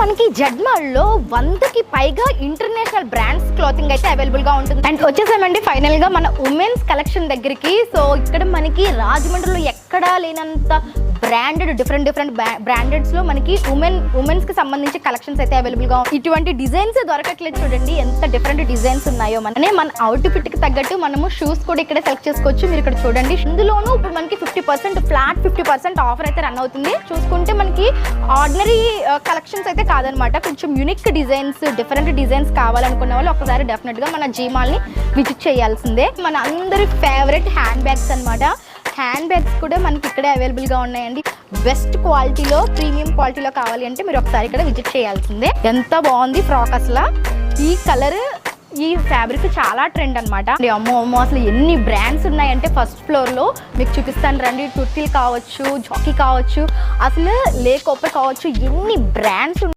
మనకి జడ్మాల్ లో 100కి పైగా ఇంటర్నేషనల్ బ్రాండ్స్ క్లాతింగ్ అయితే అవైలబుల్ గా ఉంటుంది. అండ్ వచ్చేసామండి ఫైనల్ గా మన ఉమెన్స్ కలెక్షన్ దగ్గరికి. సో ఇక్కడ మనకి రాజమండ్రిలో ఎక్కడా లేనంత బ్రాండెడ్ డిఫరెంట్ బ్రాండెడ్స్ లో మనకి ఉమెన్స్ కి సంబంధించి కలెక్షన్స్ అయితే అవైలబుల్ గా ఇటువంటి డిజైన్స్ దొరకట్లేదు. చూడండి ఎంత డిఫరెంట్ డిజైన్స్ ఉన్నాయో. మన అవుట్ ఫిట్ కి తగ్గట్టు మనము షూస్ కూడా ఇక్కడ సెలెక్ట్ చేసుకోవచ్చు. మీరు ఇక్కడ చూడండి, ఇందులోనూ ఇప్పుడు మనకి 50% ఫ్లాట్ 50% ఆఫర్ అయితే రన్ అవుతుంది. చూసుకుంటే మనకి ఆర్డినరీ కలెక్షన్స్ అయితే కాదనమాట, కొంచెం యూనిక్ డిజైన్స్ డిఫరెంట్ డిజైన్స్ కావాలనుకున్న వాళ్ళు ఒకసారి డెఫినెట్ గా మన జీమాల్ ని విజిట్ చేయాల్సిందే. మన అందరి ఫేవరెట్ హ్యాండ్ బ్యాగ్స్ అనమాట. హ్యాండ్ బ్యాగ్స్ కూడా మనకి ఇక్కడే అవైలబుల్ గా ఉన్నాయండి. బెస్ట్ క్వాలిటీలో ప్రీమియం క్వాలిటీలో కావాలి అంటే మీరు ఒకసారి ఇక్కడ విజిట్ చేయాల్సిందే. ఎంత బాగుంది ఫ్రాక్ అసలు. ఈ కలర్ ఈ ఫ్యాబ్రిక్ చాలా ట్రెండ్ అనమాట. అమ్మో అసలు ఎన్ని బ్రాండ్స్ ఉన్నాయంటే ఫస్ట్ ఫ్లోర్ లో మీకు చూపిస్తాను రండి. టుర్టిల్ కావచ్చు, జాకీ కావచ్చు, అసలు లేకోపర్ కావచ్చు, ఎన్ని బ్రాండ్స్